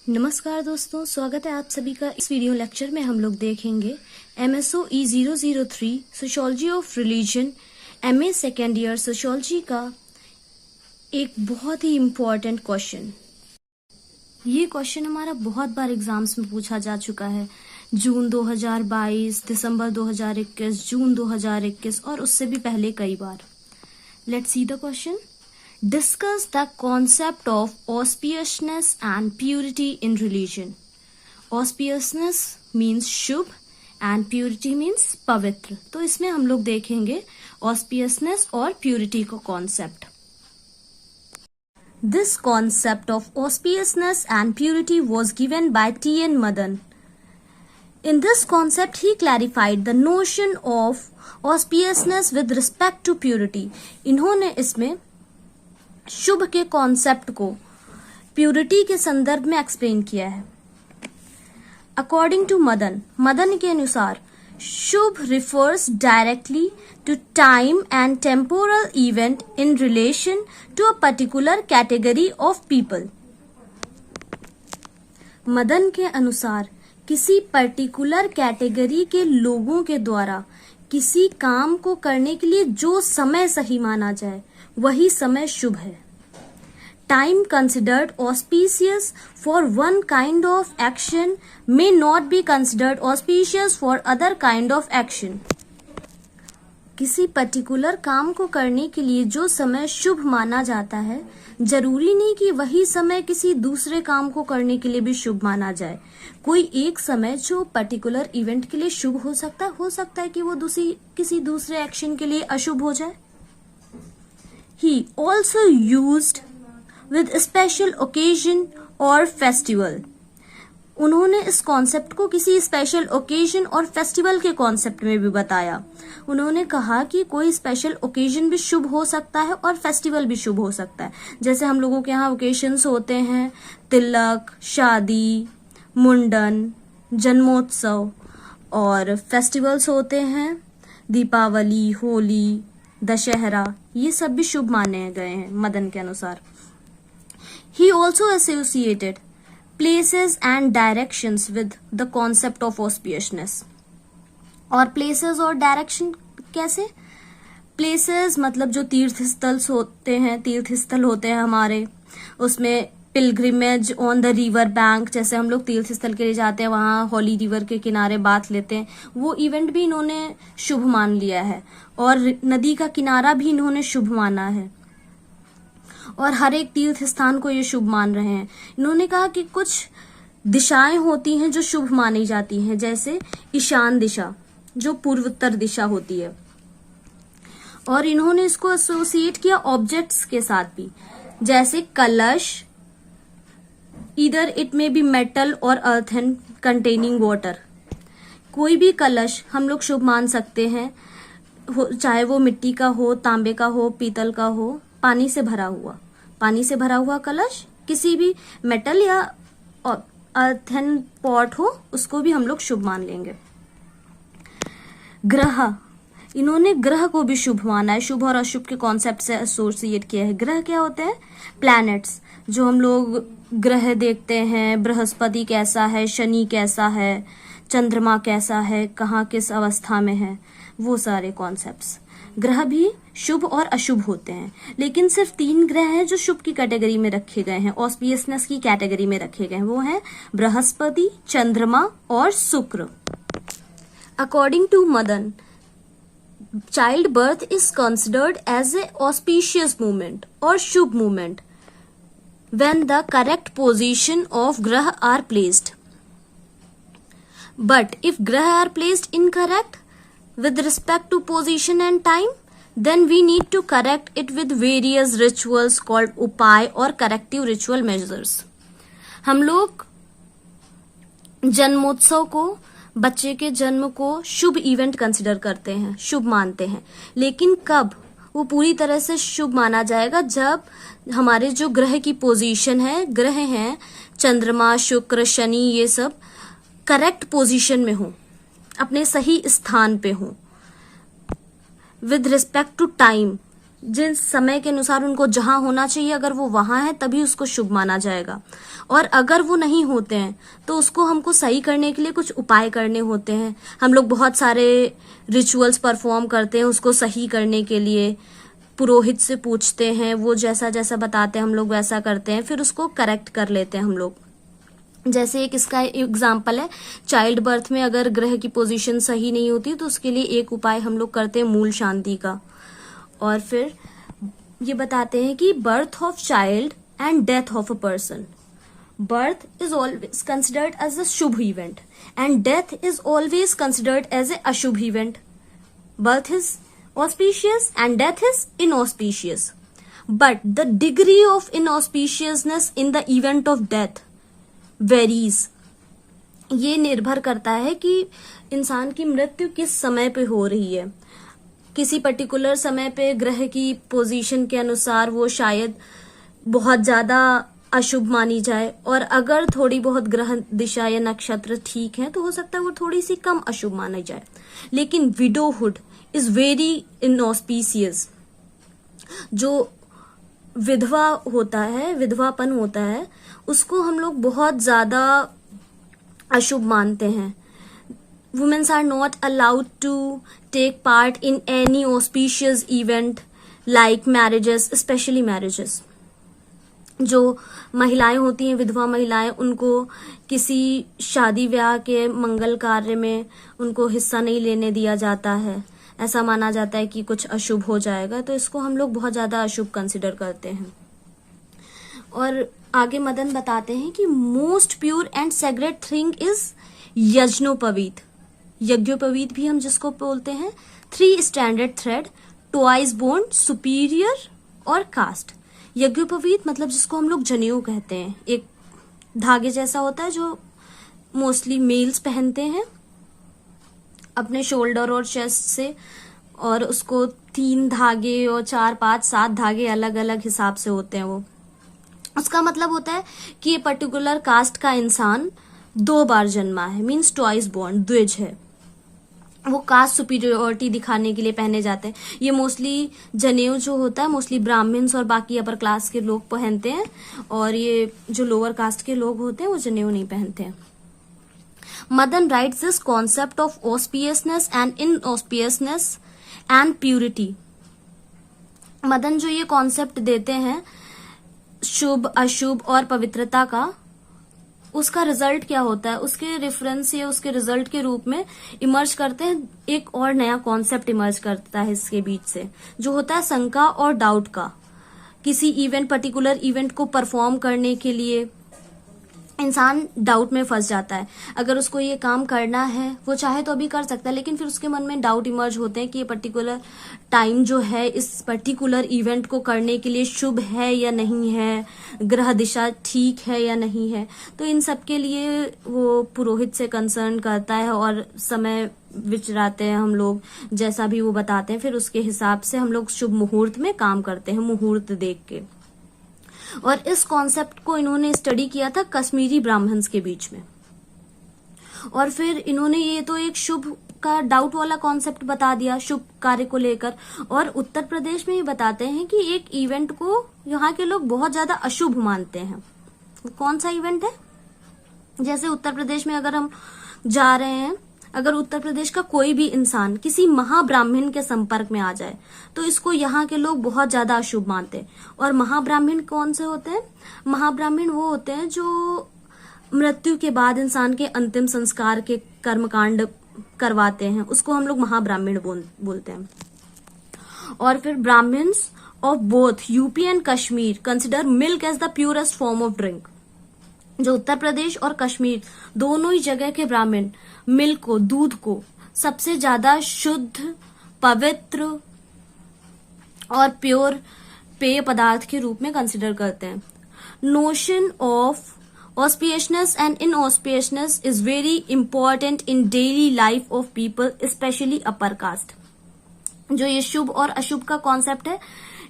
नमस्कार दोस्तों, स्वागत है आप सभी का। इस वीडियो लेक्चर में हम लोग देखेंगे MSO E003 sociology of religion MA second year sociology का एक बहुत ही इम्पोर्टेंट क्वेश्चन। ये क्वेश्चन हमारा बहुत बार एग्जाम्स में पूछा जा चुका है। जून 2022, दिसंबर 2021, जून 2021 और उससे भी पहले कई बार। Let's see the question. Discuss the concept of auspiciousness and purity in religion. Auspiciousness means Shubh and purity means पवित्र। तो इसमें हम लोग देखेंगे auspiciousness और purity को concept. This concept of auspiciousness and purity was given by T.N. Madan. In this concept, he clarified the notion of auspiciousness with respect to purity. इन्होंने इसमें शुभ के कॉन्सेप्ट को प्यूरिटी के संदर्भ में एक्सप्लेन किया है। अकॉर्डिंग टू मदन के अनुसार शुभ refers directly to time and temporal event in relation to a particular category of people. Madan के अनुसार किसी पर्टिकुलर कैटेगरी के लोगों के द्वारा किसी काम को करने के लिए जो समय सही माना जाए वही समय शुभ है। Time considered auspicious for one kind of action may not be considered auspicious for other kind of action. किसी पर्टिकुलर काम को करने के लिए जो समय शुभ माना जाता है, जरूरी नहीं कि वही समय किसी दूसरे काम को करने के लिए भी शुभ माना जाए। कोई एक समय जो पर्टिकुलर इवेंट के लिए शुभ हो सकता है कि वो किसी दूसरे एक्शन के लिए अशुभ हो जाए। He also used with special occasion or festival. उन्होंने इस कॉन्सेप्ट को किसी स्पेशल ओकेजन और फेस्टिवल के कॉन्सेप्ट में भी बताया। उन्होंने कहा कि कोई स्पेशल ओकेजन भी शुभ हो सकता है और फेस्टिवल भी शुभ हो सकता है। जैसे हम लोगों के यहाँ ओकेजन्स होते हैं तिलक, शादी, मुंडन, जन्मोत्सव, और फेस्टिवल्स होते हैं दीपावली, होली, दशहरा। ये सब भी शुभ माने गए हैं मदन के अनुसार। He also associated places and directions with the concept of auspiciousness. और places और direction कैसे? Places मतलब जो तीर्थस्थल होते हैं हमारे, उसमें pilgrimage on the river bank, जैसे हम लोग तीर्थस्थल के लिए जाते हैं, वहाँ हॉली रिवर के किनारे बात लेते हैं, वो इवेंट भी इन्होंने शुभ मान लिया है। और नदी का किनारा भी इन्होंने शुभ माना है, और हर एक तीर्थ स्थान को ये शुभ मान रहे हैं। इन्होंने कहा कि कुछ दिशाएं होती हैं जो शुभ मानी जाती हैं, जैसे ईशान दिशा जो पूर्वोत्तर दिशा होती है, और इन्होंने इसको एसोसिएट किया ऑब्जेक्ट्स के साथ भी, जैसे कलश, इधर इट मे बी मेटल और अर्थन कंटेनिंग वाटर। कोई भी कलश हम लोग शुभ मान सकते हैं, चाहे वो मिट्टी का हो, तांबे का हो, पीतल का हो, पानी से भरा हुआ कलश, किसी भी मेटल या अर्थन पॉट हो, उसको भी हम लोग शुभ मान लेंगे। ग्रह, इन्होंने ग्रह को भी शुभ माना है, शुभ और अशुभ के कॉन्सेप्ट से एसोसिएट किया है। ग्रह क्या होते हैं? प्लैनेट्स, जो हम लोग ग्रह देखते हैं, बृहस्पति कैसा है, शनि कैसा है, चंद्रमा कैसा है, कहाँ किस अवस्था में है, वो सारे कॉन्सेप्ट्स। ग्रह भी शुभ और अशुभ होते हैं, लेकिन सिर्फ 3 ग्रह हैं जो शुभ की कैटेगरी में रखे गए हैं, ऑस्पिशियसनेस की कैटेगरी में रखे गए हैं। वो हैं बृहस्पति, चंद्रमा और शुक्र। According to Madan, child birth is considered as a auspicious movement और शुभ movement when the correct position of graha are placed. But if graha are placed incorrect with respect to position and time, then we need to correct it with various rituals called upay or corrective ritual measures. हम लोग जन्मोत्सव को, बच्चे के जन्म को शुभ event consider करते हैं, शुभ मानते हैं, लेकिन कब वो पूरी तरह से शुभ माना जाएगा? जब हमारे जो ग्रह की पोजीशन है, ग्रह हैं चंद्रमा, शुक्र, शनि, ये सब करेक्ट पोजीशन में हो, अपने सही स्थान पे हो। विद रिस्पेक्ट टू टाइम, जिस समय के अनुसार उनको जहां होना चाहिए अगर वो वहां है तभी उसको शुभ माना जाएगा। और अगर वो नहीं होते हैं तो उसको हमको सही करने के लिए कुछ उपाय करने होते हैं। हम लोग बहुत सारे रिचुअल्स परफॉर्म करते हैं उसको सही करने के लिए। पुरोहित से पूछते हैं, वो जैसा जैसा बताते हैं हम लोग वैसा करते हैं, फिर उसको करेक्ट कर लेते हैं हम लोग। जैसे एक इसका एग्जाम्पल है, चाइल्ड बर्थ में अगर ग्रह की पोजीशन सही नहीं होती तो उसके लिए एक उपाय हम लोग करते हैं मूल शांति का। और फिर ये बताते हैं कि birth of child and death of a person, birth is always considered as a शुभ event and death is always considered as a अशुभ event. Birth is auspicious and death is inauspicious, but the degree of inauspiciousness in the event of death varies। ये निर्भर करता है कि इंसान की मृत्यु किस समय पे हो रही है। किसी पर्टिकुलर समय पे ग्रह की पोजीशन के अनुसार वो शायद बहुत ज्यादा अशुभ मानी जाए, और अगर थोड़ी बहुत ग्रह दिशा या नक्षत्र ठीक है तो हो सकता है वो थोड़ी सी कम अशुभ मानी जाए। लेकिन विडोहुड इज वेरी इनऑस्पिशियस। जो विधवा होता है, विधवापन होता है, उसको हम लोग बहुत ज्यादा अशुभ मानते हैं। Womens are not allowed to take part in any auspicious event like marriages, specially marriages. जो महिलाएं होती हैं, विधवा महिलाएं, उनको किसी शादी ब्याह के मंगल कार्य में उनको हिस्सा नहीं लेने दिया जाता है। ऐसा माना जाता है कि कुछ अशुभ हो जाएगा, तो इसको हम लोग बहुत ज्यादा अशुभ कंसिडर करते हैं। और आगे मदन बताते हैं कि most pure and sacred thing is यज्ञोपवीत। यज्ञोपवीत भी हम जिसको बोलते हैं 3 standard thread, twice bone, superior और कास्ट। यज्ञोपवीत मतलब जिसको हम लोग जनेऊ कहते हैं, एक धागे जैसा होता है जो मोस्टली मेल्स पहनते हैं अपने शोल्डर और चेस्ट से, और उसको 3 धागे और 4, 5, 7 धागे अलग अलग हिसाब से होते हैं। वो उसका मतलब होता है कि ये पर्टिकुलर कास्ट का इंसान 2 बार जन्मा है, मीन्स ट्वाइस बॉर्न, द्विज है। वो कास्ट सुपीरियोरिटी दिखाने के लिए पहने जाते हैं। ये मोस्टली जनेऊ जो होता है मोस्टली ब्राह्मण्स और बाकी अपर क्लास के लोग पहनते हैं, और ये जो लोअर कास्ट के लोग होते हैं वो जनेऊ नहीं पहनते हैं। Madan writes this concept of auspiciousness and inauspiciousness and purity. Madan जो ये कॉन्सेप्ट देते हैं शुभ, अशुभ और पवित्रता का, उसका रिजल्ट क्या होता है, उसके रेफरेंस या उसके रिजल्ट के रूप में इमर्ज करते हैं। एक और नया कॉन्सेप्ट इमर्ज करता है इसके बीच से, जो होता है शंका और डाउट का। किसी इवेंट, पर्टिकुलर इवेंट को परफॉर्म करने के लिए इंसान डाउट में फंस जाता है। अगर उसको ये काम करना है, वो चाहे तो अभी कर सकता है, लेकिन फिर उसके मन में डाउट इमर्ज होते हैं कि ये पर्टिकुलर टाइम जो है इस पर्टिकुलर इवेंट को करने के लिए शुभ है या नहीं है, ग्रह दिशा ठीक है या नहीं है। तो इन सब के लिए वो पुरोहित से कंसर्न करता है और समय विचराते हैं हम लोग, जैसा भी वो बताते हैं, फिर उसके हिसाब से हम लोग शुभ मुहूर्त में काम करते हैं, मुहूर्त देख के। और इस कॉन्सेप्ट को इन्होंने स्टडी किया था कश्मीरी ब्राह्मण्स के बीच में। और फिर इन्होंने ये तो एक शुभ का डाउट वाला कॉन्सेप्ट बता दिया शुभ कार्य को लेकर, और उत्तर प्रदेश में ये बताते हैं कि एक इवेंट को यहाँ के लोग बहुत ज्यादा अशुभ मानते हैं। कौन सा इवेंट है? जैसे उत्तर प्रदेश में अगर हम जा रहे हैं, अगर उत्तर प्रदेश का कोई भी इंसान किसी महाब्राह्मण के संपर्क में आ जाए तो इसको यहाँ के लोग बहुत ज्यादा अशुभ मानते हैं। और महाब्राह्मण कौन से होते हैं? महाब्राह्मण वो होते हैं जो मृत्यु के बाद इंसान के अंतिम संस्कार के कर्मकांड करवाते हैं, उसको हम लोग महाब्राह्मण बोलते हैं। और फिर Brahmins of both UP and Kashmir consider milk as the purest form of drink. जो उत्तर प्रदेश और कश्मीर दोनों ही जगह के ब्राह्मण मिल्क को, दूध को सबसे ज्यादा शुद्ध, पवित्र और प्योर पेय पदार्थ के रूप में कंसिडर करते हैं। Notion of auspiciousness and inauspiciousness is very important in daily life of people, especially upper caste. जो ये शुभ और अशुभ का कॉन्सेप्ट है,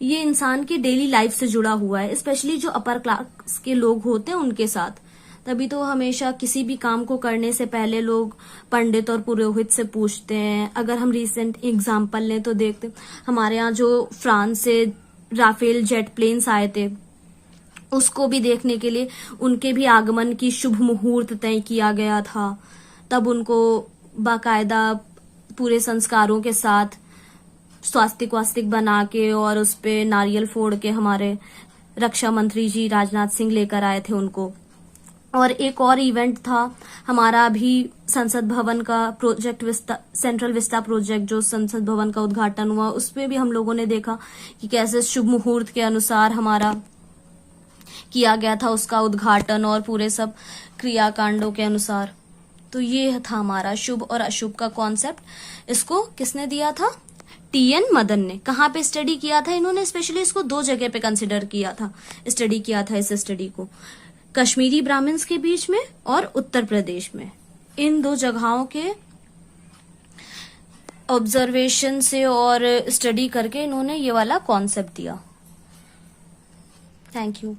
ये इंसान की डेली लाइफ से जुड़ा हुआ है, स्पेशली जो अपर क्लास के लोग होते हैं उनके साथ। तभी तो हमेशा किसी भी काम को करने से पहले लोग पंडित और पुरोहित से पूछते हैं। अगर हम रिसेंट एग्जाम्पल लें तो देखते हमारे यहाँ जो फ्रांस से राफेल जेट प्लेन्स आए थे, उसको भी देखने के लिए उनके भी आगमन की शुभ मुहूर्त तय किया गया था। तब उनको बाकायदा पूरे संस्कारों के साथ स्वास्तिक वास्तिक बना के और उस पे नारियल फोड़ के हमारे रक्षा मंत्री जी राजनाथ सिंह लेकर आए थे उनको। और एक और इवेंट था हमारा अभी संसद भवन का project vista, central Vista project, जो संसद भवन का उद्घाटन हुआ, उसमें भी हम लोगों ने देखा कि कैसे शुभ मुहूर्त के अनुसार हमारा किया गया था उसका उद्घाटन और पूरे सब क्रियाकांडों के अनुसार। तो ये था हमारा शुभ और अशुभ का कॉन्सेप्ट। इसको किसने दिया था? टी.एन. मदन ने। कहाँ पे स्टडी किया था इन्होंने? स्पेशली इसको 2 जगह पे कंसिडर किया था, स्टडी किया था इस स्टडी को, कश्मीरी ब्राह्मण्स के बीच में और उत्तर प्रदेश में। इन 2 जगहों के ऑब्जर्वेशन से और स्टडी करके इन्होंने ये वाला कॉन्सेप्ट दिया। Thank you.